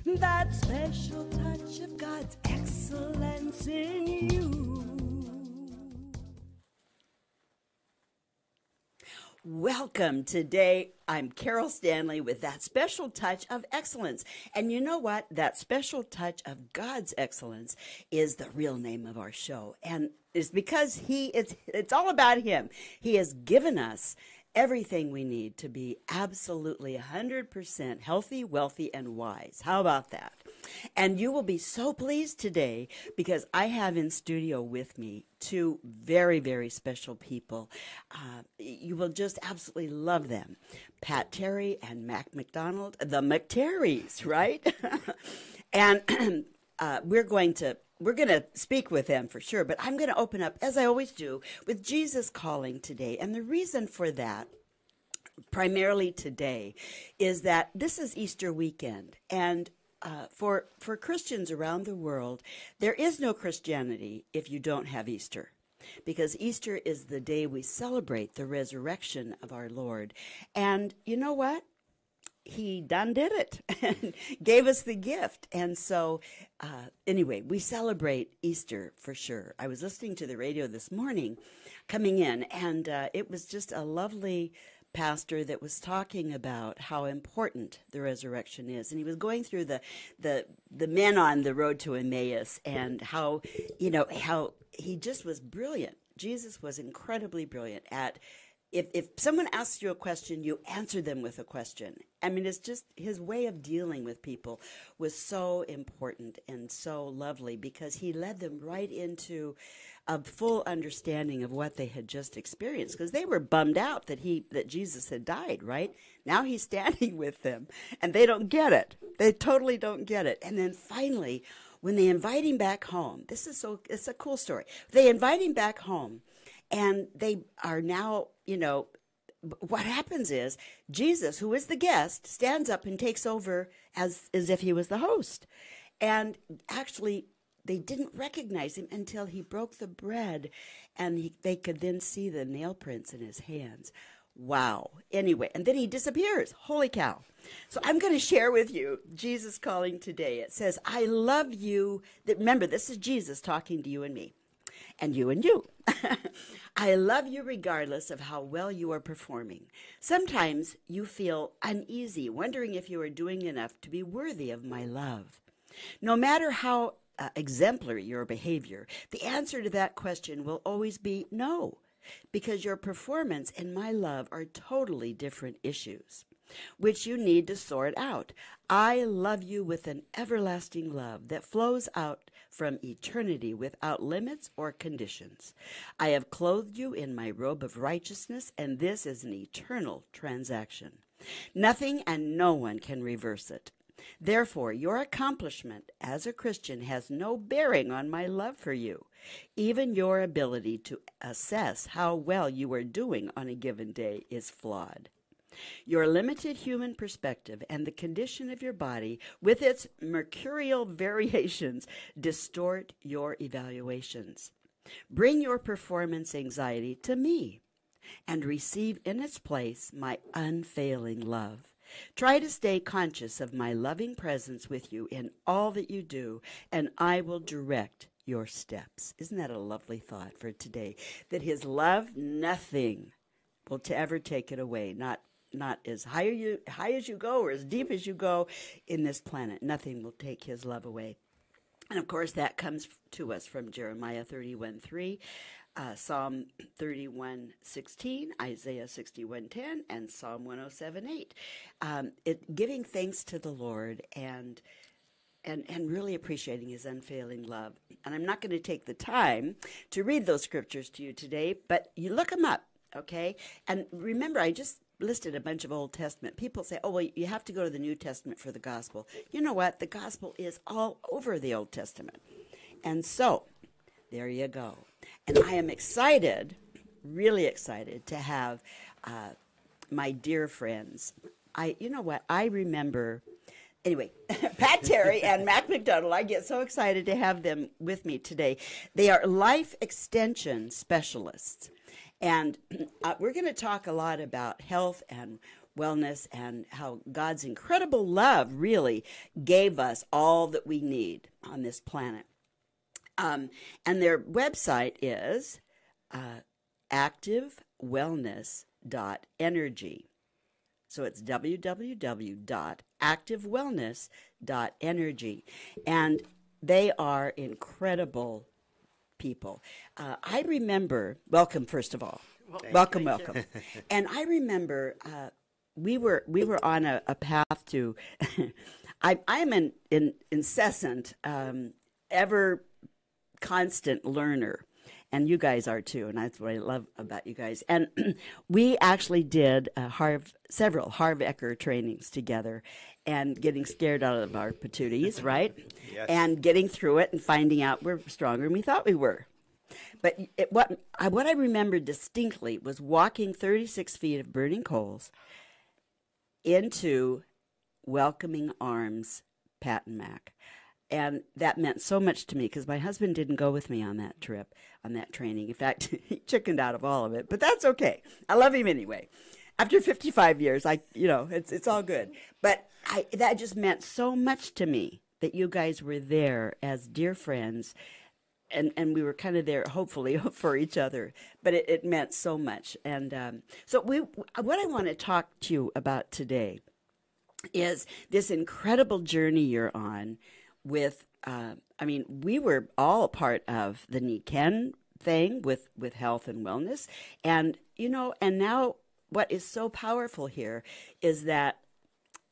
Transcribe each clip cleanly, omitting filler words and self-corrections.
That special touch of God's excellence in you. Welcome. Today, I'm Carol Stanley with That Special Touch of Excellence. And you know what? That special touch of God's excellence is the real name of our show. And it's because it's all about Him. He has given us everything we need to be absolutely 100% healthy, wealthy, and wise. How about that? And you will be so pleased today because I have in studio with me two very, very special people. You will just absolutely love them. Pat Terry and Mac McDonald, the McTerrys, right? And we're going to speak with them for sure, but I'm going to open up, as I always do, with Jesus Calling today. And the reason for that, primarily today, is that this is Easter weekend. And for Christians around the world, there is no Christianity if you don't have Easter. Because Easter is the day we celebrate the resurrection of our Lord. And you know what? He done did it and gave us the gift. And so, anyway, we celebrate Easter for sure. I was listening to the radio this morning coming in, and it was just a lovely pastor that was talking about how important the resurrection is. And he was going through the men on the road to Emmaus and how he just was brilliant. Jesus was incredibly brilliant at If someone asks you a question, you answer them with a question. I mean, it's just his way of dealing with people was so important and so lovely because he led them right into a full understanding of what they had just experienced because they were bummed out that Jesus had died, right? Now he's standing with them and they don't get it. They totally don't get it. And then finally, when they invite him back home, it's a cool story. They invite him back home and they are now, what happens is Jesus, who is the guest, stands up and takes over as if he was the host. And actually, they didn't recognize him until he broke the bread, and they could then see the nail prints in his hands. Wow. Anyway, and then he disappears. Holy cow. So I'm going to share with you Jesus Calling today. It says, I love you. Remember, this is Jesus talking to you and me. And you and you. I love you regardless of how well you are performing. Sometimes you feel uneasy, wondering if you are doing enough to be worthy of my love. No matter how exemplary your behavior, the answer to that question will always be no, because your performance and my love are totally different issues, which you need to sort out. I love you with an everlasting love that flows out from eternity without limits or conditions. I have clothed you in my robe of righteousness, and this is an eternal transaction. Nothing and no one can reverse it. Therefore, your accomplishment as a Christian has no bearing on my love for you. Even your ability to assess how well you are doing on a given day is flawed. Your limited human perspective and the condition of your body, with its mercurial variations, distort your evaluations. Bring your performance anxiety to me and receive in its place my unfailing love. Try to stay conscious of my loving presence with you in all that you do, and I will direct your steps. Isn't that a lovely thought for today? That his love, nothing will ever take it away. Not as high as you go or as deep as you go in this planet. Nothing will take his love away. And of course, that comes to us from Jeremiah 31:3, Psalm 31:16, Isaiah 61:10, and Psalm 107:8. Giving thanks to the Lord and really appreciating his unfailing love. And I'm not going to take the time to read those scriptures to you today, but you look them up, okay? And remember, I just listed a bunch of Old Testament. People say, oh, well, you have to go to the New Testament for the gospel. You know what? The gospel is all over the Old Testament. And so, there you go. And I am excited, really excited, to have my dear friends. You know what? I remember, anyway, Pat Terry and Mac McDonald, I get so excited to have them with me today. They are life extension specialists. And we're going to talk a lot about health and wellness and how God's incredible love really gave us all that we need on this planet. And their website is activewellness.energy. So it's www.activewellness.energy. And they are incredible people. I remember, welcome, first of all. Welcome. And I remember we were on a path to, I'm an incessant, ever constant learner. And you guys are too, and that's what I love about you guys. And we actually did several Harv Eker trainings together, and getting scared out of our patooties, right? Yes. And getting through it and finding out we're stronger than we thought we were. But what I remember distinctly was walking 36 feet of burning coals into Welcoming Arms, Pat and Mac. And that meant so much to me because my husband didn't go with me on that trip, on that training. In fact, he chickened out of all of it, but that's okay. I love him anyway. After 55 years, it's all good. But that just meant so much to me that you guys were there as dear friends, and we were kind of there, hopefully, for each other. But it meant so much. And so what I want to talk to you about today is this incredible journey you're on with, we were all part of the Nikken thing with health and wellness. And now what is so powerful here is that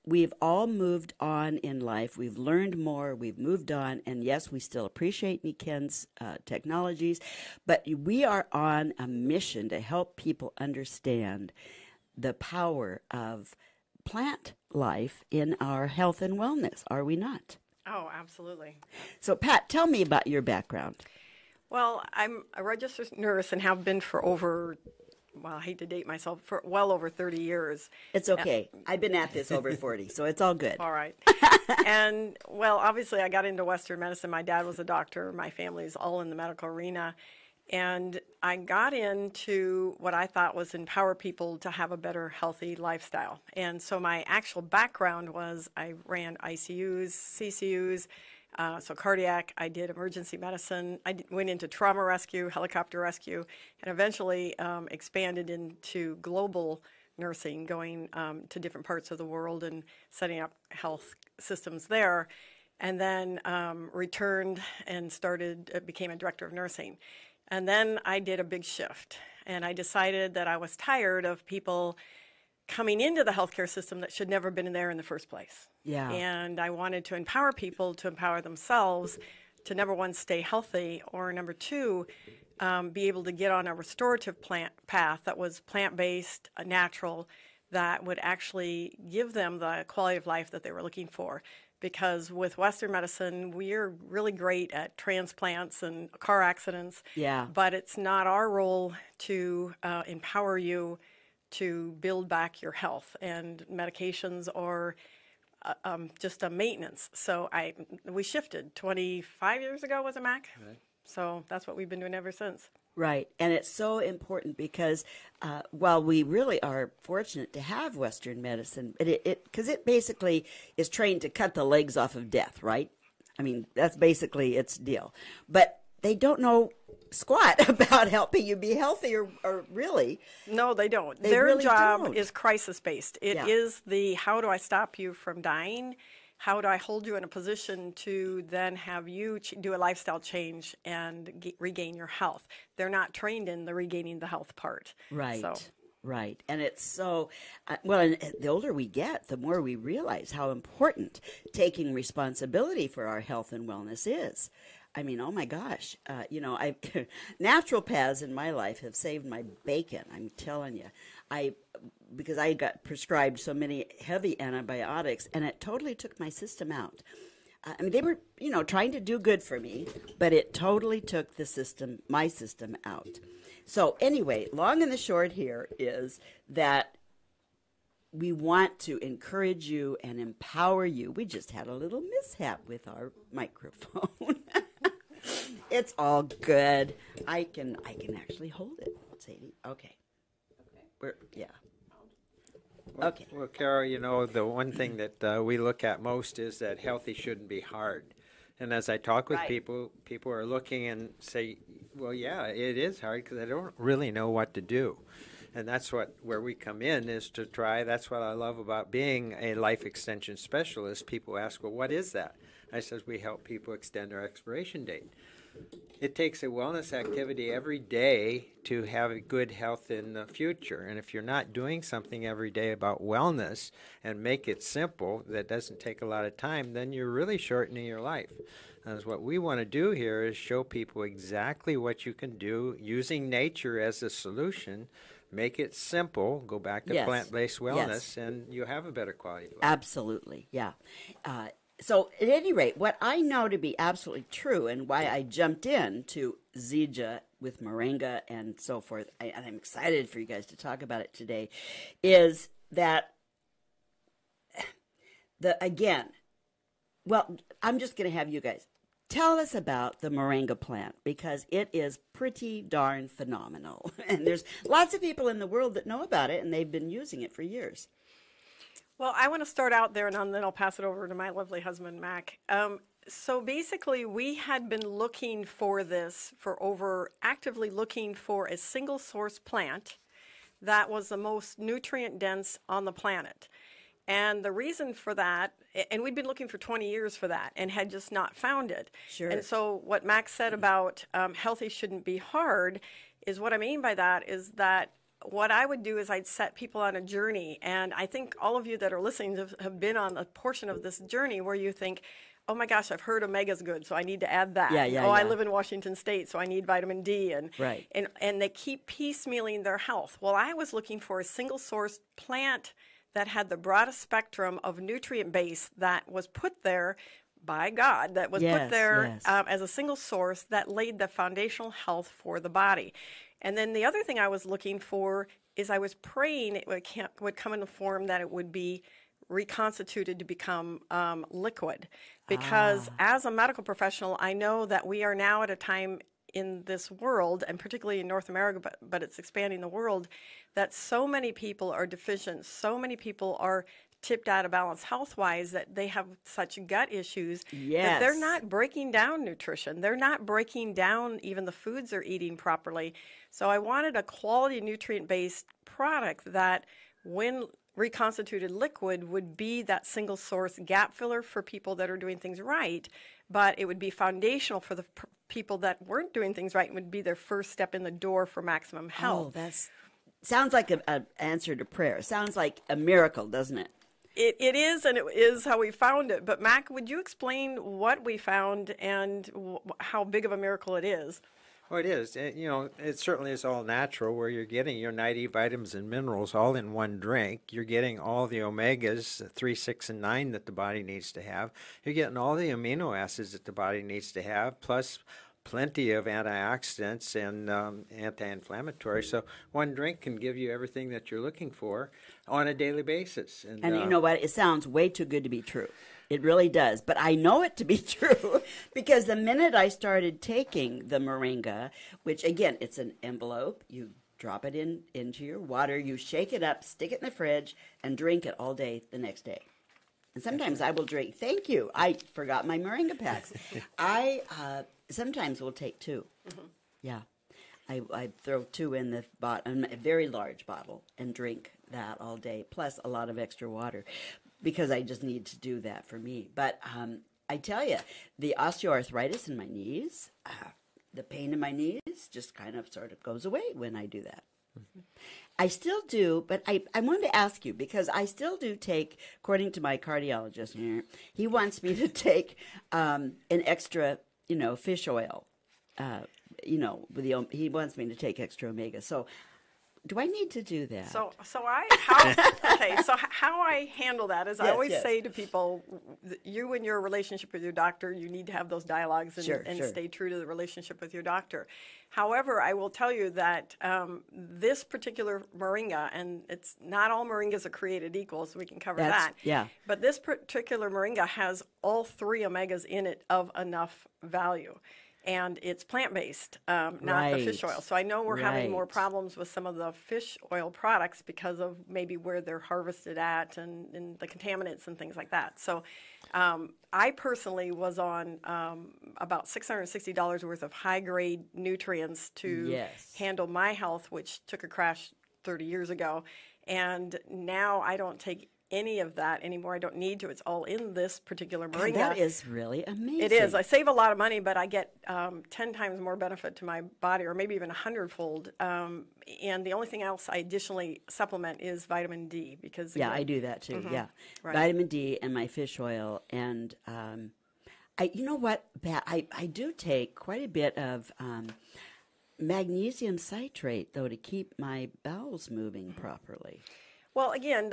we've all moved on in life. We've learned more. We've moved on. And yes, we still appreciate Nikken's technologies, but we are on a mission to help people understand the power of plant life in our health and wellness. Are we not? Oh, absolutely. So, Pat, tell me about your background. Well, I'm a registered nurse and have been for I hate to date myself, for well over 30 years. It's okay. I've been at this over 40, so it's all good. All right. And, obviously I got into Western medicine. My dad was a doctor. My family's all in the medical arena. And I got into what I thought was empower people to have a better, healthy lifestyle. And so my actual background was I ran ICUs, CCUs, so cardiac. I did emergency medicine. Went into trauma rescue, helicopter rescue, and eventually expanded into global nursing, going to different parts of the world and setting up health systems there. And then returned and became a director of nursing. And then I did a big shift, and I decided that I was tired of people coming into the healthcare system that should never have been there in the first place. Yeah. And I wanted to empower people to empower themselves to, number one, stay healthy, or number two, be able to get on a restorative path that was plant-based, natural, that would actually give them the quality of life that they were looking for. Because with Western medicine, we're really great at transplants and car accidents. Yeah. But it's not our role to empower you to build back your health, and medications are just a maintenance. So we shifted 25 years ago, was it, Mac? Right. So that's what we've been doing ever since. Right. And it's so important because while we really are fortunate to have Western medicine, because it basically is trained to cut the legs off of death, right? I mean, that's basically its deal. But they don't know squat about helping you be healthy or really. No, they don't. They Their really job don't. is crisis-based. It is the how do I stop you from dying? How do I hold you in a position to then have you do a lifestyle change and regain your health? They're not trained in the regaining the health part. Right. So. Right. And it's so, and the older we get, the more we realize how important taking responsibility for our health and wellness is. I mean, oh my gosh, naturopaths in my life have saved my bacon. I'm telling you, because I got prescribed so many heavy antibiotics, and it totally took my system out. I mean, they were, trying to do good for me, but it totally took my system out. So anyway, long and the short here is that we want to encourage you and empower you. We just had a little mishap with our microphone. It's all good. I can actually hold it, Sadie. Okay. Okay. Well, Carol, you know, the one thing that we look at most is that healthy shouldn't be hard. And as I talk with Right. people are looking and say, well, yeah, it is hard because I don't really know what to do. And that's where we come in is to try. That's what I love about being a life extension specialist. People ask, well, what is that? I says we help people extend their expiration date. It takes a wellness activity every day to have a good health in the future. And if you're not doing something every day about wellness and make it simple, that doesn't take a lot of time, then you're really shortening your life. And what we want to do here is show people exactly what you can do using nature as a solution. Make it simple, go back to Yes. plant-based wellness, Yes. and you have a better quality of life. Absolutely, yeah. So, at any rate, what I know to be absolutely true, and why I jumped in to Zija with Moringa and so forth, and I'm excited for you guys to talk about it today, is that I'm just going to have you guys tell us about the Moringa plant because it is pretty darn phenomenal, and there's lots of people in the world that know about it, and they've been using it for years. Well, I want to start out there, and then I'll pass it over to my lovely husband, Mac. So basically, we had been looking for this actively looking for a single source plant that was the most nutrient dense on the planet. And the reason for that, and we'd been looking for 20 years for that and had just not found it. Sure. And so what Max said about healthy shouldn't be hard is what I mean by that is that what I would do is I'd set people on a journey. And I think all of you that are listening have been on a portion of this journey where you think, oh my gosh, I've heard omega's good, so I need to add that. Yeah. I live in Washington State, so I need vitamin D. Right. And they keep piecemealing their health. Well, I was looking for a single source plant that had the broadest spectrum of nutrient base that was put there by God, that was put there as a single source that laid the foundational health for the body. And then the other thing I was looking for is I was praying it would come in the form that it would be reconstituted to become liquid. Because as a medical professional, I know that we are now at a time in this world, and particularly in North America, but it's expanding the world, that so many people are deficient, so many people are tipped out of balance health-wise that they have such gut issues that they're not breaking down nutrition. They're not breaking down even the foods they're eating properly. So I wanted a quality nutrient-based product that, when reconstituted liquid, would be that single source gap filler for people that are doing things right, but it would be foundational for the people that weren't doing things right and would be their first step in the door for maximum health. Oh, that sounds like an answer to prayer. Sounds like a miracle, doesn't it? It is, and it is how we found it. But Mac, would you explain what we found and how big of a miracle it is? Well, it is. It certainly is all natural where you're getting your 90 vitamins and minerals all in one drink. You're getting all the omegas, 3, 6, and 9 that the body needs to have. You're getting all the amino acids that the body needs to have, plus plenty of antioxidants and anti-inflammatory. So one drink can give you everything that you're looking for on a daily basis. And you know what? It sounds way too good to be true. It really does. But I know it to be true because the minute I started taking the Moringa, which, again, it's an envelope, you drop it into your water, you shake it up, stick it in the fridge, and drink it all day the next day. And sometimes I will drink. Thank you. I forgot my Moringa packs. I sometimes will take 2. Mm-hmm. Yeah. I throw 2 in the a very large bottle, and drink that all day, plus a lot of extra water, because I just need to do that for me. But I tell you, the osteoarthritis in my knees, the pain in my knees just kind of sort of goes away when I do that. Mm-hmm. I still do, but I wanted to ask you, because I still do take, according to my cardiologist here, he wants me to take an extra, fish oil. He wants me to take extra omega. So do I need to do that? So how I handle that is I always say to people, you and your relationship with your doctor, you need to have those dialogues and stay true to the relationship with your doctor. However, I will tell you that this particular moringa, and it's not all moringas are created equal, so we can cover that. Yeah. But this particular moringa has all 3 omegas in it of enough value. and it's plant-based, not the fish Right. oil. So I know we're having more Right. problems with some of the fish oil products because of maybe where they're harvested at and the contaminants and things like that. So I personally was on about $660 worth of high-grade nutrients to Yes. handle my health, which took a crash 30 years ago. And now I don't take any of that anymore. I don't need to. It's all in this particular God, moringa. that is really amazing. It is. I save a lot of money, but I get 10 times more benefit to my body, or maybe even 100-fold. And the only thing else I additionally supplement is vitamin D, because Yeah, again, I do that too. Yeah, Right. vitamin D and my fish oil, and you know what, Pat, I do take quite a bit of magnesium citrate though to keep my bowels moving properly. Well, again,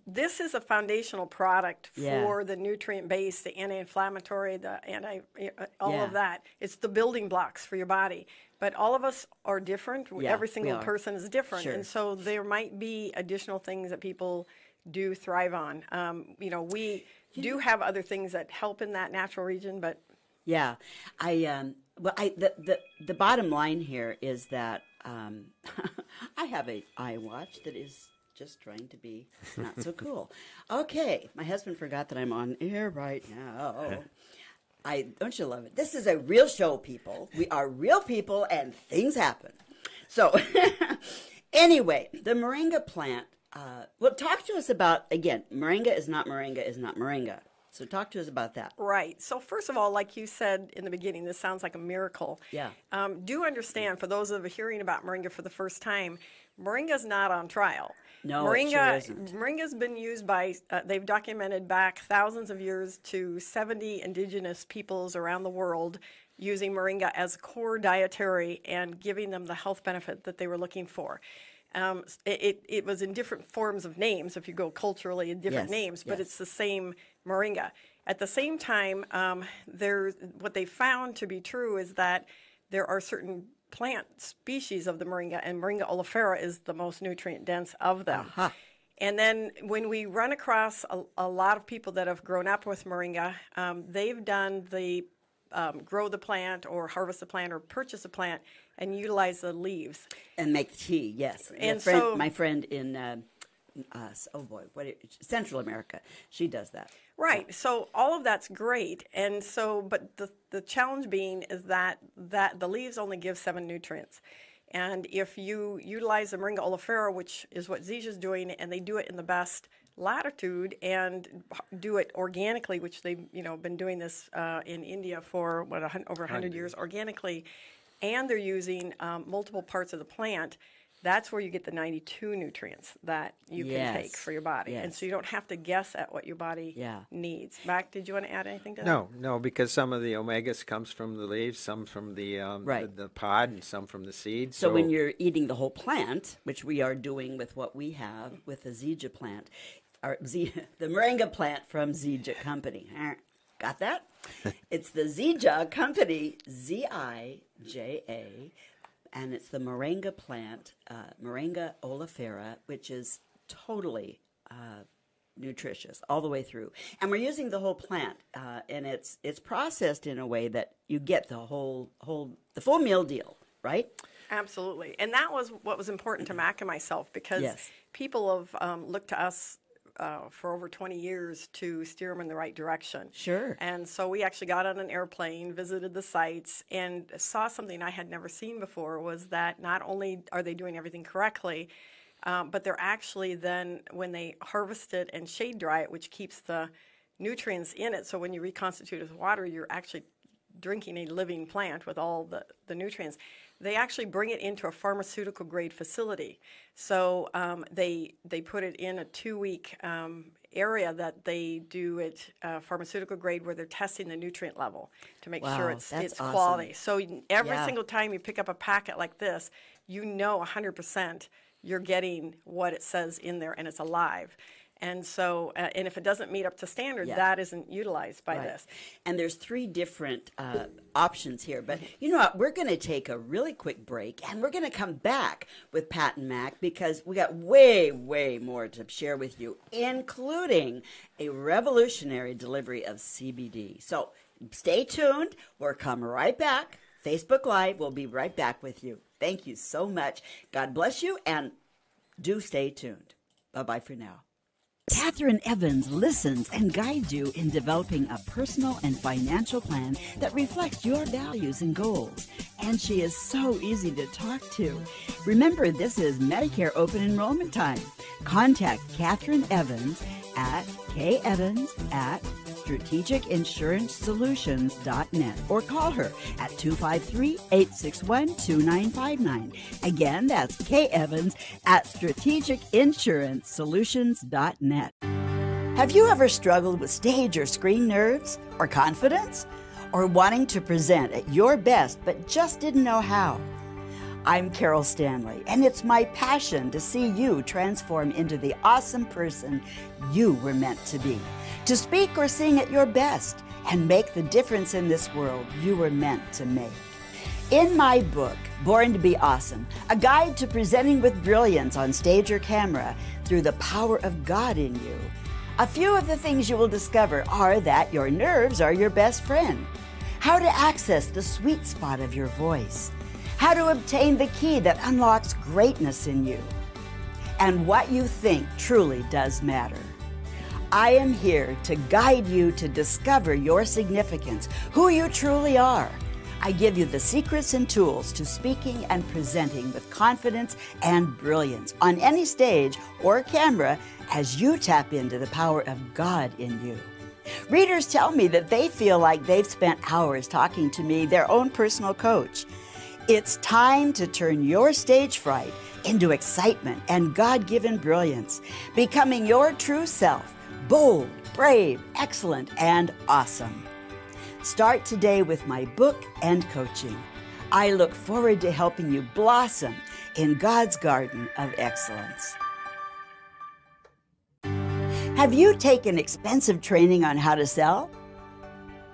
this is a foundational product Yeah. for the nutrient base, the anti-inflammatory, all Yeah. of that. It's the building blocks for your body. But all of us are different. Yeah, Every we single are. person is different, Sure. and so there might be additional things that people do thrive on. We do have other things that help in that natural region, but Yeah, the bottom line here is that I have a iWatch that is just trying to be not so cool. Okay, my husband forgot that I'm on air right now. Don't you love it? This is a real show, people. We are real people, and things happen. So, anyway, the moringa plant. Well, talk to us about, again, moringa is not moringa. So talk to us about that. right. So first of all, like you said in the beginning, this sounds like a miracle. Yeah. Do understand, for those of you hearing about moringa for the first time, moringa's not on trial. No, it sure isn't. Moringa's been used by, they've documented back thousands of years to 70 indigenous peoples around the world using moringa as core dietary and giving them the health benefit that they were looking for. It was in different forms of names, if you go culturally, in different Yes, names, but yes. it's the same moringa. At the same time, what they found to be true is that there are certain plant species of the moringa, and Moringa oleifera is the most nutrient dense of them. Aha. And then when we run across a lot of people that have grown up with moringa, they've done the grow the plant or harvest the plant or purchase a plant and utilize the leaves. And make tea, yes. And My friend in Central America, she does that. Right. So all of that's great. And so, but the challenge being is that the leaves only give 7 nutrients. And if you utilize the Moringa oleifera, which is what Zija's doing, and they do it in the best latitude and do it organically, which they've been doing this in India for over 100 years organically, and they're using multiple parts of the plant. That's where you get the 92 nutrients that you can take Yes. for your body. And Yes. so you don't have to guess at what your body Yeah. needs. Mac, did you want to add anything to that? No, because some of the omegas comes from the leaves, some from the Right. the pod, and some from the seeds. So when you're eating the whole plant, which we are doing with what we have with the Zija plant, the moringa plant from Zija Company. Got that? It's the Zija Company, Zija, and it's the moringa plant, Moringa oleifera, which is totally nutritious all the way through. And we're using the whole plant, and it's processed in a way that you get the full meal deal, right? Absolutely. And that was what was important to Mac and myself, because Yes. people have looked to us for over 20 years to steer them in the right direction. Sure. And so we actually got on an airplane, visited the sites, and saw something I had never seen before, was that not only are they doing everything correctly, but they're actually then, when they harvest it and shade dry it, which keeps the nutrients in it, so when you reconstitute it with water, you're actually drinking a living plant with all the nutrients. They actually bring it into a pharmaceutical grade facility. So they put it in a 2-week area that they do it pharmaceutical grade, where they're testing the nutrient level to make Wow, sure it's that's awesome. quality. So every Yeah. single time you pick up a packet like this, 100% you're getting what it says in there, and it's alive. And so, and if it doesn't meet up to standard, Yeah. that isn't utilized by Right. this. And there's 3 different options here. But you know what? We're going to take a really quick break, and we're going to come back with Pat and Mac, because we got way, way more to share with you, including a revolutionary delivery of CBD. So stay tuned. We'll come right back. Facebook Live. We'll be right back with you. Thank you so much. God bless you, and do stay tuned. Bye-bye for now. Catherine Evans listens and guides you in developing a personal and financial plan that reflects your values and goals. And she is so easy to talk to. Remember, this is Medicare open enrollment time. Contact Catherine Evans at kevans@strategicinsuranceSolutions.net or call her at 253-861-2959. Again, that's kevans@strategicinsuranceSolutions.net. Have you ever struggled with stage or screen nerves or confidence? Or wanting to present at your best but just didn't know how? I'm Carol Stanley, and it's my passion to see you transform into the awesome person you were meant to be, to speak or sing at your best, and make the difference in this world you were meant to make. In my book, Born to Be Awesome, a guide to presenting with brilliance on stage or camera through the power of God in you, a few of the things you will discover are that your nerves are your best friend, how to access the sweet spot of your voice, how to obtain the key that unlocks greatness in you, and what you think truly does matter. I am here to guide you to discover your significance, who you truly are. I give you the secrets and tools to speaking and presenting with confidence and brilliance on any stage or camera as you tap into the power of God in you. Readers tell me that they feel like they've spent hours talking to me, their own personal coach. It's time to turn your stage fright into excitement and God-given brilliance, becoming your true self, bold, brave, excellent, and awesome. Start today with my book and coaching. I look forward to helping you blossom in God's garden of excellence. Have you taken expensive training on how to sell?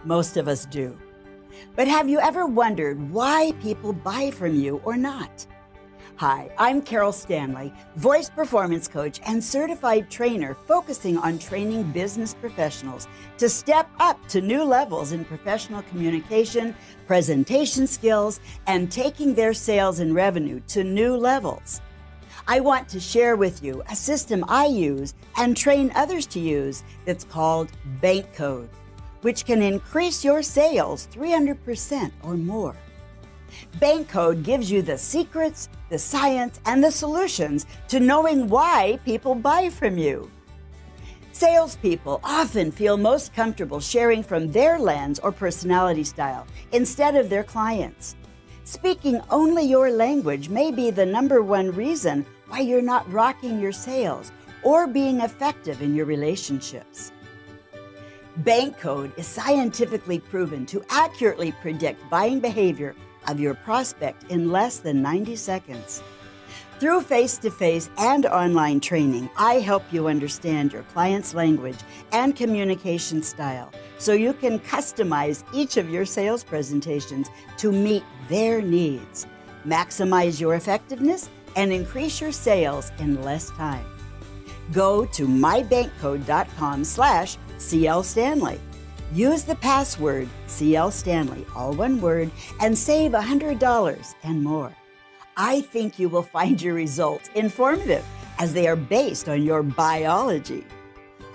Most of us do. But have you ever wondered why people buy from you or not? Hi, I'm Carol Stanley, voice performance coach and certified trainer focusing on training business professionals to step up to new levels in professional communication, presentation skills, and taking their sales and revenue to new levels. I want to share with you a system I use and train others to use that's called Bank Code, which can increase your sales 300% or more. Bank Code gives you the secrets, the science, and the solutions to knowing why people buy from you. Salespeople often feel most comfortable sharing from their lens or personality style instead of their clients'. Speaking only your language may be the #1 reason why you're not rocking your sales or being effective in your relationships. Bank Code is scientifically proven to accurately predict buying behavior of your prospect in less than 90 seconds. Through face-to-face and online training, I help you understand your client's language and communication style so you can customize each of your sales presentations to meet their needs, maximize your effectiveness, and increase your sales in less time. Go to mybankcode.com/CL Stanley. Use the password CL Stanley, all one word, and save $100 and more. I think you will find your results informative as they are based on your biology.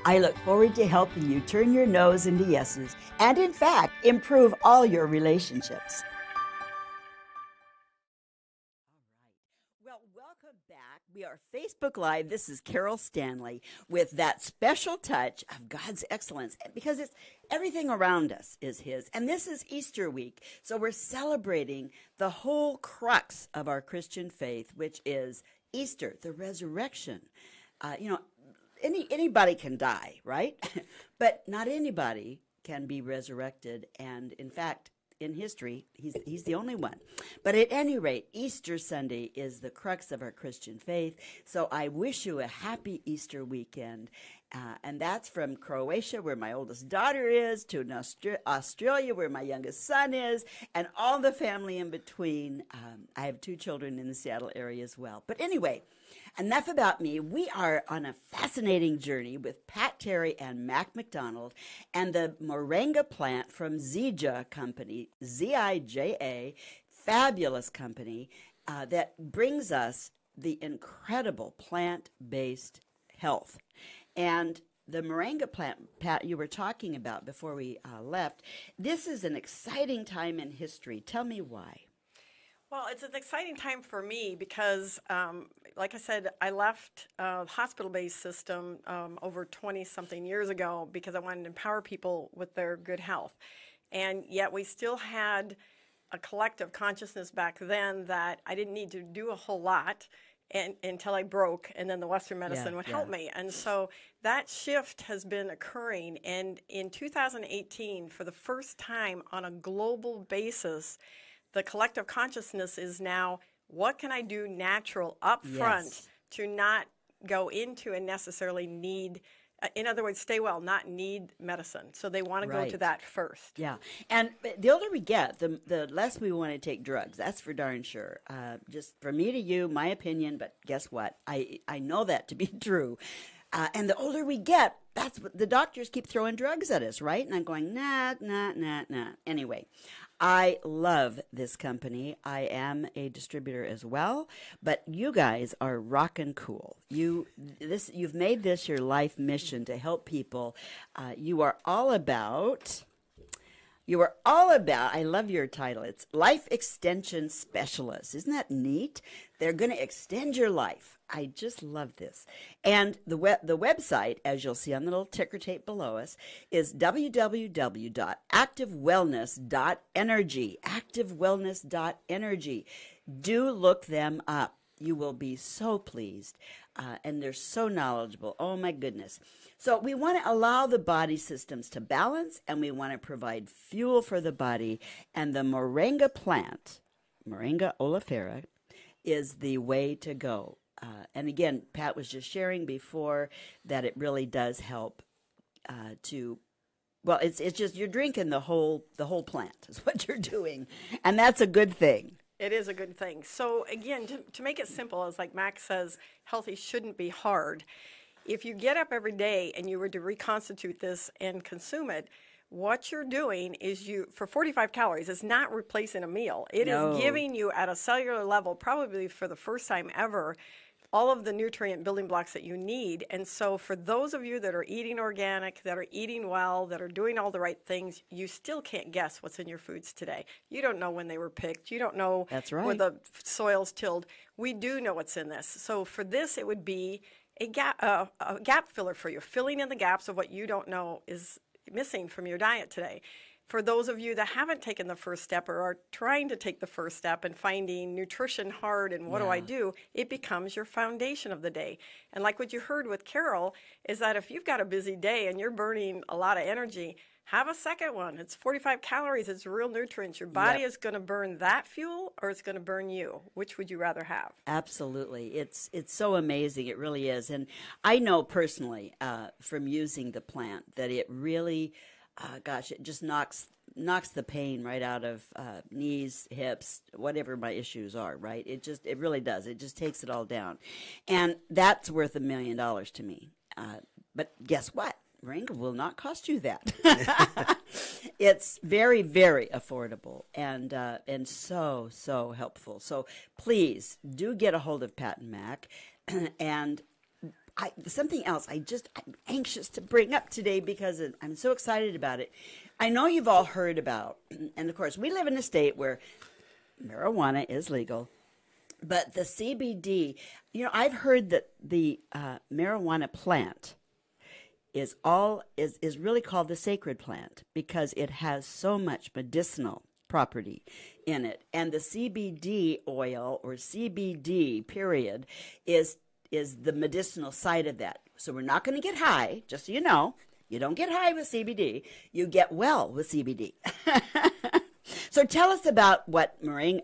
I look forward to helping you turn your no's into yeses and, in fact, improve all your relationships. Well, welcome back. We are Facebook Live. This is Carol Stanley with that special touch of God's excellence, because it's everything around us is His. And this is Easter week, so we're celebrating the whole crux of our Christian faith, which is Easter, the resurrection. Anybody can die, right? But not anybody can be resurrected. And in fact, in history, he's the only one. But at any rate, Easter Sunday is the crux of our Christian faith. So I wish you a happy Easter weekend. And that's from Croatia, where my oldest daughter is, to Australia, where my youngest son is, and all the family in between. I have 2 children in the Seattle area as well. But anyway, enough about me. We are on a fascinating journey with Pat Terry and Mac McDonald and the Moringa plant from Zija Company, Z-I-J-A, fabulous company that brings us the incredible plant-based health. And the moringa plant, Pat, you were talking about before we left, this is an exciting time in history. Tell me why. Well, it's an exciting time for me because, like I said, I left the hospital-based system over 20-something years ago because I wanted to empower people with their good health. And yet we still had a collective consciousness back then that I didn't need to do a whole lot until I broke, and then the Western medicine would help me. And so that shift has been occurring. And in 2018, for the first time on a global basis, the collective consciousness is now, what can I do natural up front to not go into and necessarily need, in other words, stay well, not need medicine. So they want to go to that first. Yeah. And the older we get, the less we want to take drugs. That's for darn sure. Just from me to you, my opinion, but guess what? I know that to be true. And the older we get, that's what the doctors keep throwing drugs at us, right? And I'm going, nah. Anyway, I love this company. I am a distributor as well, but you guys are rockin' cool. You've made this your life mission to help people. You are all about, I love your title. It's Life Extension Specialist. Isn't that neat? They're going to extend your life. I just love this. And the website, as you'll see on the little ticker tape below us, is www.activewellness.energy. Activewellness.energy. Do look them up. You will be so pleased. And they're so knowledgeable. Oh, my goodness. So we want to allow the body systems to balance, and we want to provide fuel for the body. And the moringa plant, Moringa oleifera, is the way to go. And again, Pat was just sharing before that it really does help it's just you're drinking the whole plant is what you're doing, and that's a good thing. It is a good thing. So again, to make it simple, as like Max says, healthy shouldn't be hard. If you get up every day and you were to reconstitute this and consume it, what you're doing is for 45 calories, it's not replacing a meal. It is giving you at a cellular level, probably for the first time ever, all of the nutrient building blocks that you need. And so for those of you that are eating organic, that are eating well, that are doing all the right things, you still can't guess what's in your foods today. You don't know when they were picked. You don't know where the soil's tilled. We do know what's in this. So for this, it would be a gap filler for you, filling in the gaps of what you don't know is missing from your diet today. For those of you that haven't taken the first step or are trying to take the first step and finding nutrition hard and what do I do, it becomes your foundation of the day. And like what you heard with Carol is that if you've got a busy day and you're burning a lot of energy, have a second one. It's 45 calories. It's real nutrients. Your body is going to burn that fuel or it's going to burn you. Which would you rather have? Absolutely. It's so amazing. It really is. And I know personally from using the plant that it really... it just knocks the pain right out of knees, hips, whatever my issues are, right? It really does. It just takes it all down. And that's worth $1 million to me. But guess what? Moringa will not cost you that. It's very, very affordable and so helpful. So please do get a hold of Pat and Mac. And something else I'm anxious to bring up today because I'm so excited about it. I know you've all heard about, and of course, we live in a state where marijuana is legal, but the CBD, I've heard that the marijuana plant is really called the sacred plant because it has so much medicinal property in it. And the CBD oil or CBD period is the medicinal side of that. So we're not going to get high, just so you know. You don't get high with CBD. You get well with CBD. So tell us about what Zija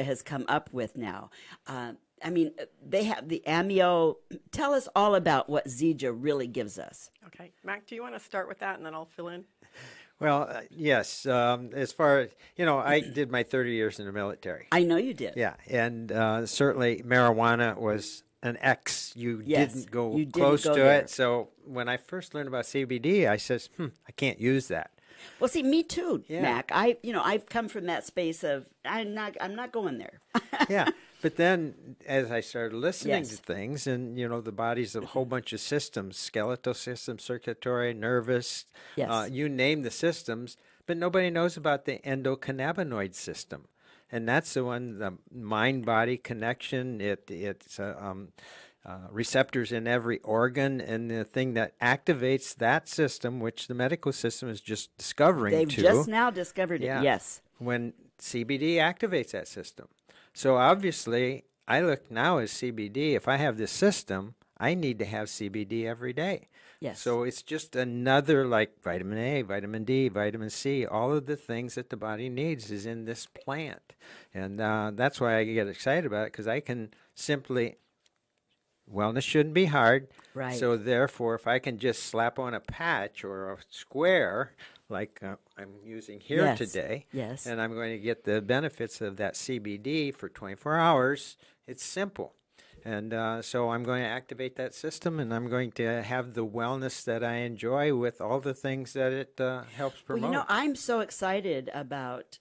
has come up with now. They have the amio. Tell us all about what Zija really gives us. Okay. Mac, do you want to start with that and then I'll fill in? Well, yes. As far as, I did my 30 years in the military. I know you did. Yeah, and certainly marijuana was an X. You Yes, didn't go you didn't close go to there. it. So when I first learned about CBD, I says, I can't use that. Well, see, me too, Yeah. Mac. I've come from that space of I'm not going there. Yeah, but then as I started listening Yes. to things, and the body's a whole bunch of systems: skeletal system, circulatory, nervous, Yes. you name the systems, but nobody knows about the endocannabinoid system, and that's the one, the mind-body connection. It's receptors in every organ, and the thing that activates that system, which the medical system is just discovering. They've just now discovered it. Yeah. Yes. When CBD activates that system. So obviously, I look now as CBD. If I have this system, I need to have CBD every day. Yes. So it's just another, like vitamin A, vitamin D, vitamin C, all of the things that the body needs is in this plant. And that's why I get excited about it, because I can simply, wellness shouldn't be hard. Right. So therefore, if I can just slap on a patch or a square, like I'm using here Yes. today, Yes. and I'm going to get the benefits of that CBD for 24 hours, it's simple. And so I'm going to activate that system, and I'm going to have the wellness that I enjoy with all the things that it helps promote. Well, I'm so excited about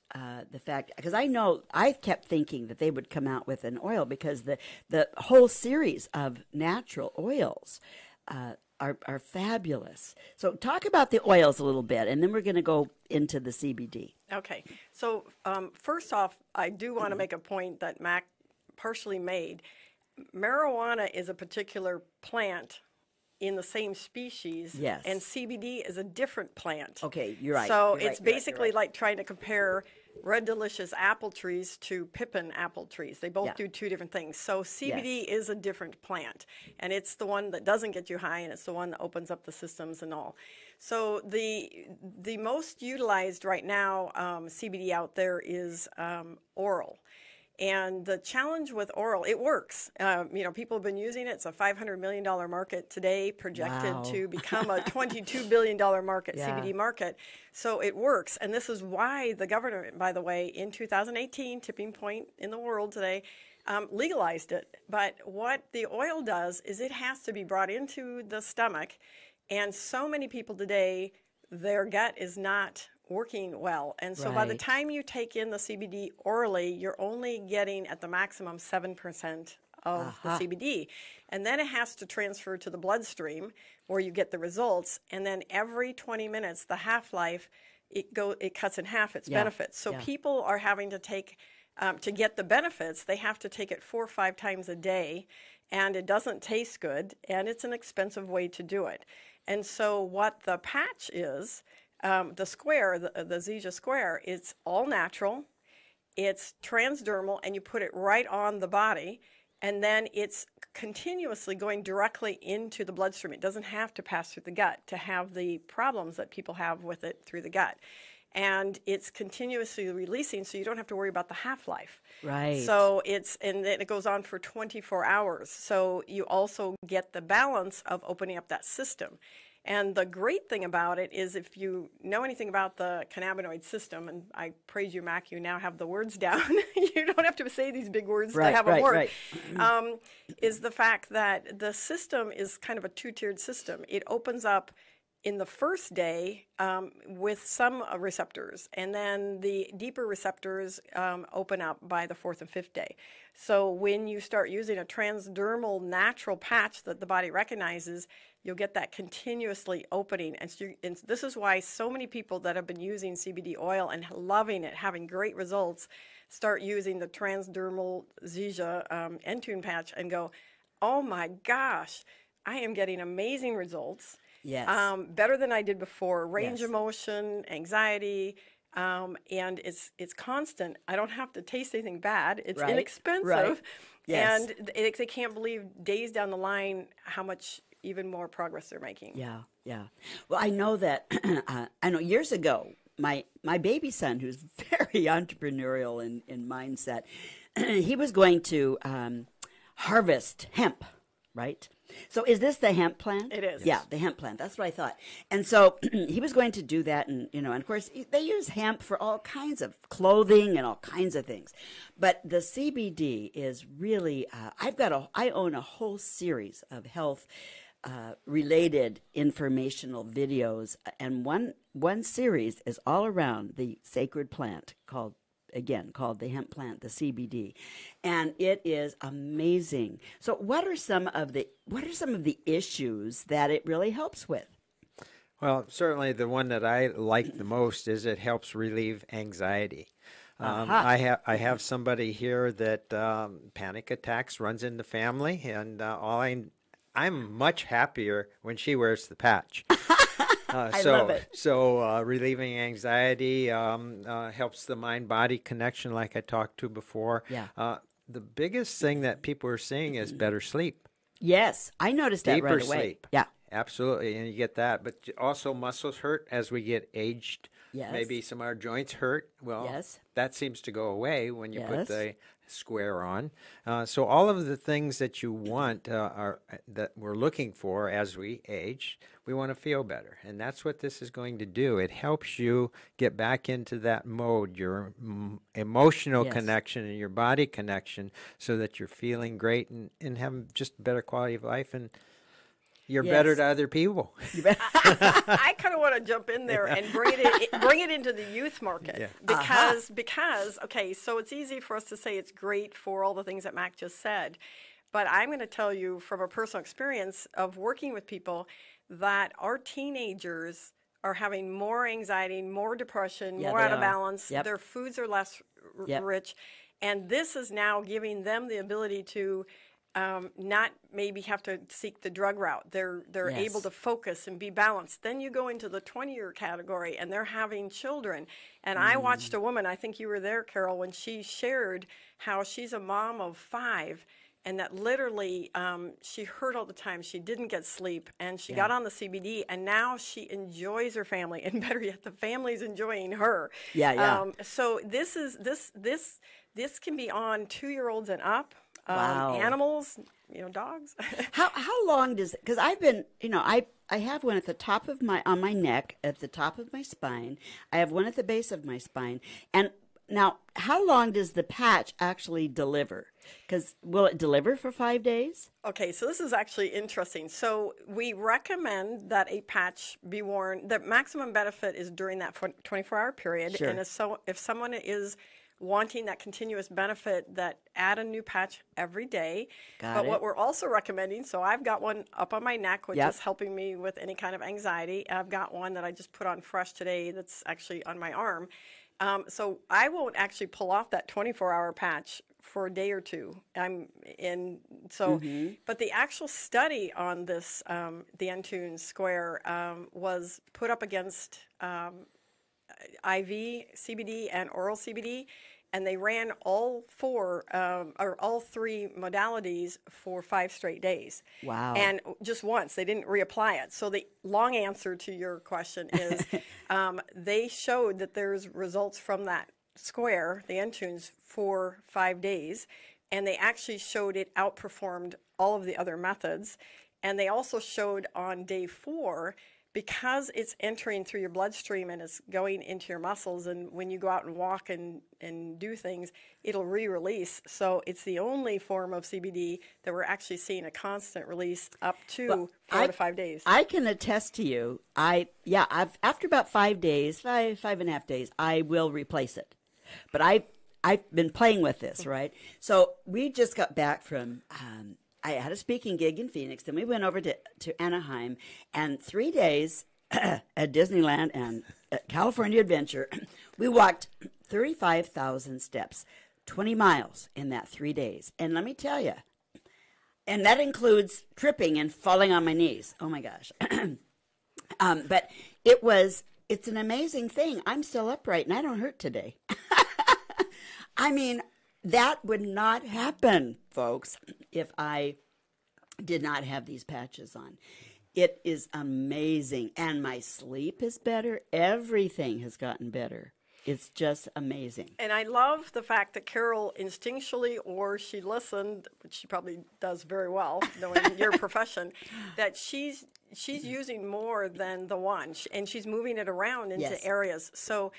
the fact, because I kept thinking that they would come out with an oil, because the whole series of natural oils are fabulous. So talk about the oils a little bit, and then we're going to go into the CBD. Okay. So first off, I do want to make a point that Mac partially made. Marijuana is a particular plant in the same species, Yes. and CBD is a different plant. Okay, you're right. So You're it's right, you're right, basically you're right. like trying to compare Red Delicious apple trees to Pippin apple trees. They both Yeah. do two different things. So CBD is a different plant, and it's the one that doesn't get you high, and it's the one that opens up the systems and all. So the most utilized right now CBD out there is oral. And the challenge with oral, it works. People have been using it. It's a $500 million market today, projected Wow. to become a $22 billion market, Yeah. CBD market. So it works. And this is why the government, by the way, in 2018, tipping point in the world today, legalized it. But what the oil does is it has to be brought into the stomach. And so many people today, their gut is not working well. And so by the Right. time you take in the CBD orally, you're only getting at the maximum 7% of the CBD. And then it has to transfer to the bloodstream where you get the results. And then every 20 minutes, the half-life, it cuts in half its Yeah. benefits. So Yeah. people are having to take, to get the benefits, they have to take it 4 or 5 times a day. And it doesn't taste good, and it's an expensive way to do it. And so what the patch is, the square, the Zija square, it's all natural, it's transdermal, and you put it right on the body, and then it's continuously going directly into the bloodstream. It doesn't have to pass through the gut to have the problems that people have with it through the gut. And it's continuously releasing, so you don't have to worry about the half-life. Right. So and then it goes on for 24 hours. So you also get the balance of opening up that system. And the great thing about it is, if you know anything about the cannabinoid system, and I praise you, Mac, you now have the words down. You don't have to say these big words to have them work. Is the fact that the system is kind of a two-tiered system. It opens up in the first day with some receptors, and then the deeper receptors open up by the 4th and 5th day. So when you start using a transdermal natural patch that the body recognizes, you'll get that continuously opening. And this is why so many people that have been using CBD oil and loving it, having great results, start using the transdermal Zija Entune patch and go, oh my gosh, I am getting amazing results. Yes. Better than I did before. Range Yes. of motion, anxiety, and it's constant. I don't have to taste anything bad. It's Right, inexpensive. right. Yes. And they can't believe days down the line how much even more progress they're making. Yeah, yeah. Well, I know that, I know years ago, my baby son, who's very entrepreneurial in mindset, he was going to harvest hemp, right? So is this the hemp plant? It is. Yeah, the hemp plant. That's what I thought. And so he was going to do that, and and of course they use hemp for all kinds of clothing and all kinds of things. But the CBD is really. I own a whole series of health related informational videos, and one series is all around the sacred plant called the hemp plant, the CBD, and it is amazing. So what are some of the issues that it really helps with? Well, certainly the one that I like the most is it helps relieve anxiety. I have somebody here that panic attacks runs in the family, and I'm much happier when she wears the patch. I love it. So relieving anxiety helps the mind-body connection, like I talked to before. Yeah. The biggest thing that people are seeing is better sleep. Yes, I noticed that Deeper right away. sleep. Yeah. Absolutely, and you get that. But also muscles hurt as we get aged. Yes. Maybe some of our joints hurt. Well, Yes. that seems to go away when you put Yes. the square on. So all of the things that you want are that we're looking for as we age. We want to feel better, and that's what this is going to do. It helps you get back into that mode, your emotional Yes. connection and your body connection, so that you're feeling great and having just a better quality of life, and you're Yes. better to other people. I kind of want to jump in there and bring it into the youth market Yeah. because okay, so it's easy for us to say it's great for all the things that Mac just said, but I'm going to tell you from a personal experience of working with people that our teenagers are having more anxiety, more depression, Yeah, more they out of are. balance. Yep. Their foods are less Yep. rich, and this is now giving them the ability to not maybe have to seek the drug route. They're Yes. able to focus and be balanced. Then you go into the 20-year category, and they're having children. And I watched a woman, I think you were there, Carol, when she shared how she's a mom of 5, and that literally she hurt all the time. She didn't get sleep, and she got on the CBD, and now she enjoys her family, and better yet, the family's enjoying her. Yeah. So this can be on 2-year-olds and up. Wow. Animals, dogs. How long does it? Because I've been, I have one at the top of on my neck, at the top of my spine. I have one at the base of my spine. And now, how long does the patch actually deliver? Because will it deliver for 5 days? Okay, so this is actually interesting. So we recommend that a patch be worn. The maximum benefit is during that 24-hour period. Sure. And if someone is wanting that continuous benefit, that add a new patch every day. Got it. What we're also recommending, so I've got one up on my neck, which Yep. is helping me with any kind of anxiety. I've got one that I just put on fresh today that's actually on my arm. So I won't actually pull off that 24-hour patch for a day or two. But the actual study on this, the Entune Square, was put up against IV CBD and oral CBD, and they ran all 3 modalities for 5 straight days. Wow. And just once, they didn't reapply it. So the long answer to your question is they showed that there's results from that square, the Entunes, for 5 days, and they actually showed it outperformed all of the other methods. And they also showed on day 4, because it's entering through your bloodstream and it's going into your muscles, and when you go out and walk and do things, it'll re-release. So it's the only form of CBD that we're actually seeing a constant release up to 4 to 5 days. I can attest to you. After about 5 days, 5.5 days, I will replace it. But I've been playing with this, right? So we just got back from. I had a speaking gig in Phoenix, then we went over to Anaheim, and 3 days at Disneyland and at California Adventure, we walked 35,000 steps, 20 miles in that 3 days. And let me tell you, and that includes tripping and falling on my knees. Oh my gosh. But it's an amazing thing. I'm still upright and I don't hurt today. I mean, that would not happen, folks, if I did not have these patches on. It is amazing. And my sleep is better. Everything has gotten better. It's just amazing. And I love the fact that Carol instinctually, or she listened, which she probably does very well, knowing your profession, that she's using more than the one, and she's moving it around into Yes. areas. So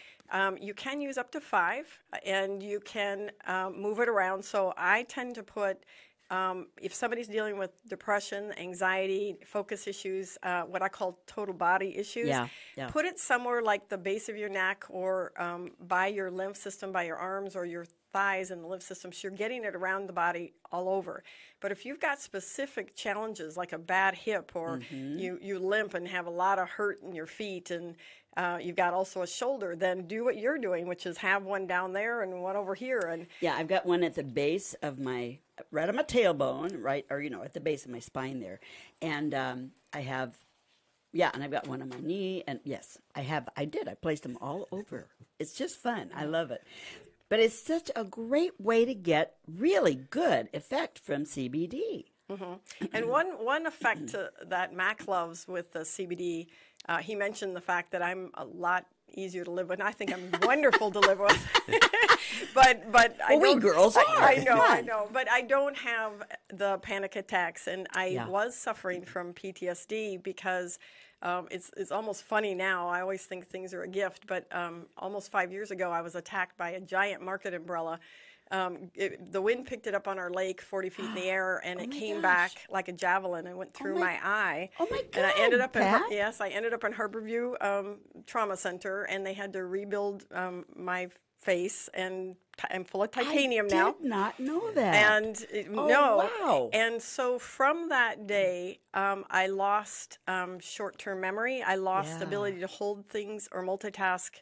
you can use up to 5, and you can move it around. So I tend to put, if somebody's dealing with depression, anxiety, focus issues, what I call total body issues, Yeah, yeah. put it somewhere like the base of your neck, or by your lymph system, by your arms or your thighs and the lymph system. So you're getting it around the body all over. But if you've got specific challenges like a bad hip, or you limp and have a lot of hurt in your feet, and you've got also a shoulder, then do what you're doing, which is have one down there and one over here. And Yeah, I've got one at the base of my, right on my tailbone, right, or, at the base of my spine there. And I have, and I've got one on my knee. And yes, I placed them all over. It's just fun. I love it. But it's such a great way to get really good effect from CBD. And one effect that Mac loves with the CBD, he mentioned the fact that I'm a lot easier to live with. And I think I'm wonderful to live with. but I we don't, girls are. I Come know, on. but I don't have the panic attacks, and I Yeah. was suffering from PTSD because. It's almost funny now. I always think things are a gift, but almost 5 years ago, I was attacked by a giant market umbrella. The wind picked it up on our lake 40 feet in the air, and it my came gosh. back like a javelin and went through my eye. Oh my And I God, ended up Pat. I ended up in Harborview Trauma Center, and they had to rebuild my face, and I'm full of titanium I now. did not know that. And Oh, no, wow. and so from that day, I lost short-term memory. I lost the Yeah. ability to hold things or multitask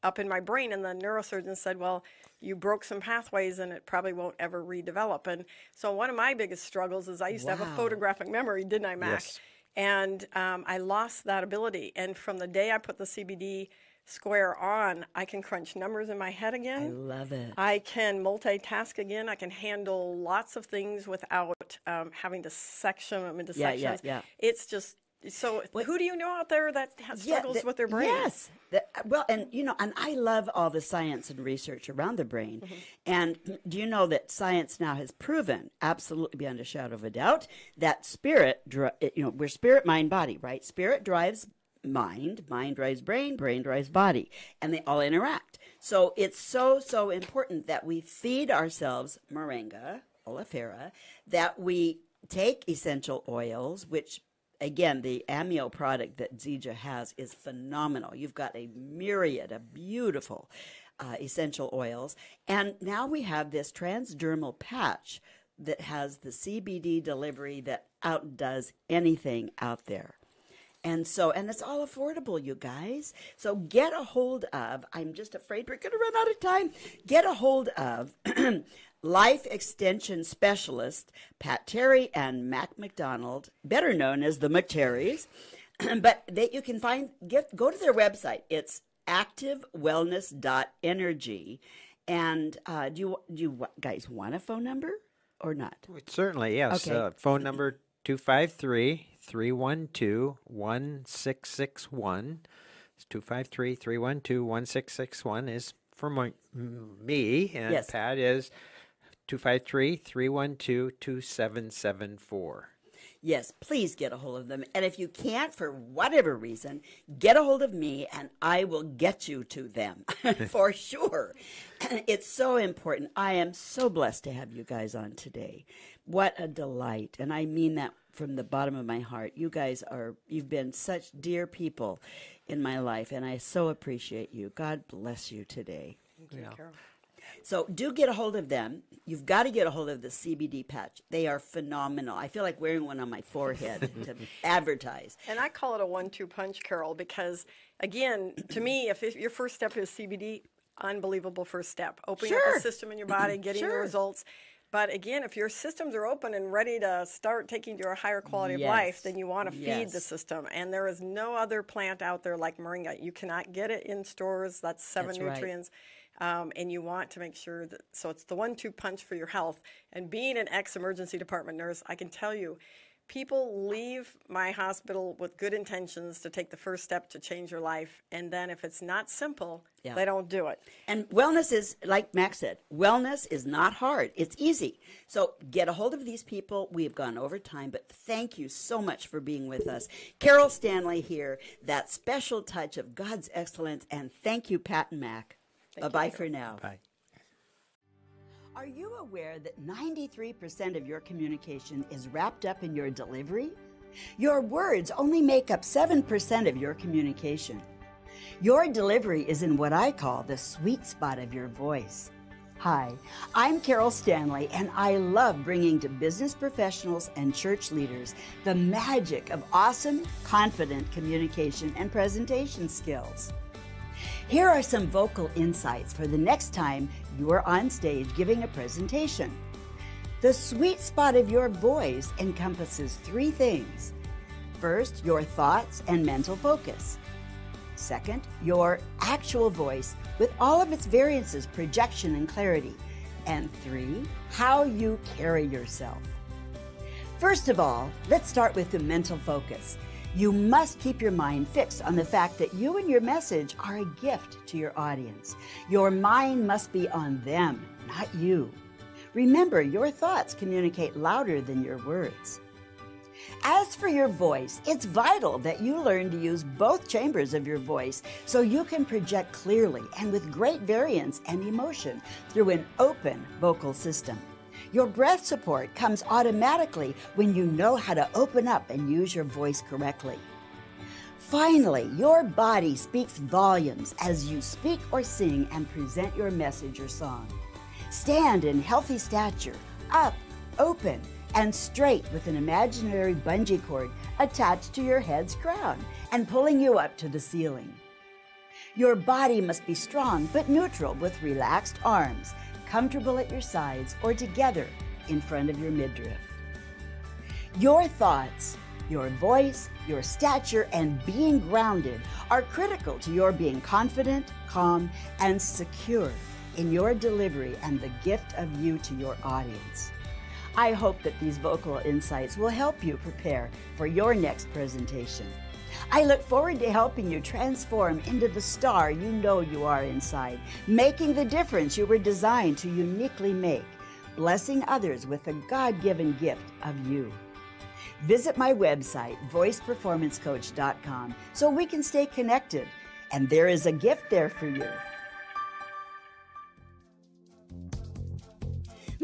up in my brain. And the neurosurgeon said, "Well, you broke some pathways, and it probably won't ever redevelop." And so one of my biggest struggles is I used to have a Wow. photographic memory, didn't I, Mac? Yes. And I lost that ability. And from the day I put the CBD square on, I can crunch numbers in my head I again. love it. I can multitask again. I can handle lots of things without having to section them into Yeah, sections. yeah. It's just so. Who do you know out there that has struggles with their brain? Yes. Well, and and I love all the science and research around the brain. And do you know that science now has proven, absolutely beyond a shadow of a doubt, that we're spirit, mind, body, right? Spirit drives mind, mind drives brain, brain drives body, and they all interact. So it's so important that we feed ourselves moringa, oleifera, that we take essential oils, which again, the amio product that Zija has is phenomenal. You've got a myriad of beautiful essential oils. And now we have this transdermal patch that has the CBD delivery that outdoes anything out there. And it's all affordable, you guys. So get a hold of, I'm just afraid we're going to run out of time. Get a hold of Life Extension Specialist Pat Terry and Mac McDonald, better known as the McTerrys. But you can go to their website. It's activewellness.energy. And do you guys want a phone number or not? Certainly, yes. Okay. Phone number 253-312-1661. It's 253-312-1661 is for me, and Yes. Pat is 253-312-2774. Yes, please get a hold of them. And if you can't, for whatever reason, get a hold of me and I will get you to them for sure. It's so important. I am so blessed to have you guys on today. What a delight. And I mean that from the bottom of my heart. You've been such dear people in my life, and I so appreciate you. God bless you today. Thank you, Carol. So do get a hold of them. You've got to get a hold of the CBD patch. They are phenomenal. I feel like wearing one on my forehead to advertise. And I call it a 1-2 punch, Carol, because again, to me, if your first step is CBD, unbelievable first step. Opening up Sure. the system in your body, getting the Sure. results. But again, if your systems are open and ready to start taking to a higher quality of Yes. life, then you want to feed Yes. the system. And there is no other plant out there like moringa. You cannot get it in stores. That's 7 That's right. nutrients. And you want to make sure so it's the 1-2 punch for your health. And being an ex-emergency department nurse, I can tell you, people leave my hospital with good intentions to take the first step to change your life, and then if it's not simple, Yeah. they don't do it. And wellness is, like Max said, wellness is not hard. It's easy. So get a hold of these people. We've gone over time, but thank you so much for being with us. Carol Stanley here, that special touch of God's excellence. And thank you, Pat and Mac. Bye-bye for now. Bye. Are you aware that 93% of your communication is wrapped up in your delivery? Your words only make up 7% of your communication. Your delivery is in what I call the sweet spot of your voice. Hi, I'm Carol Stanley, and I love bringing to business professionals and church leaders the magic of awesome, confident communication and presentation skills. Here are some vocal insights for the next time you are on stage giving a presentation. The sweet spot of your voice encompasses 3 things. First, your thoughts and mental focus. Second, your actual voice with all of its variances, projection, and clarity. And 3, how you carry yourself. First of all, let's start with the mental focus. You must keep your mind fixed on the fact that you and your message are a gift to your audience. Your mind must be on them, not you. Remember, your thoughts communicate louder than your words. As for your voice, it's vital that you learn to use both chambers of your voice so you can project clearly and with great variance and emotion through an open vocal system. Your breath support comes automatically when you know how to open up and use your voice correctly. Finally, your body speaks volumes as you speak or sing and present your message or song. Stand in healthy stature, up, open, and straight with an imaginary bungee cord attached to your head's crown and pulling you up to the ceiling. Your body must be strong but neutral with relaxed arms, comfortable at your sides or together in front of your midriff. Your thoughts, your voice, your stature, and being grounded are critical to your being confident, calm, and secure in your delivery and the gift of you to your audience. I hope that these vocal insights will help you prepare for your next presentation. I look forward to helping you transform into the star you know you are inside, making the difference you were designed to uniquely make, blessing others with the God-given gift of you. Visit my website, voiceperformancecoach.com, so we can stay connected, and there is a gift there for you.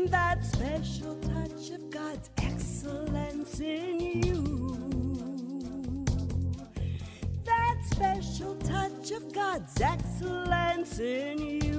That special touch of God's excellence in you. That special touch of God's excellence in you.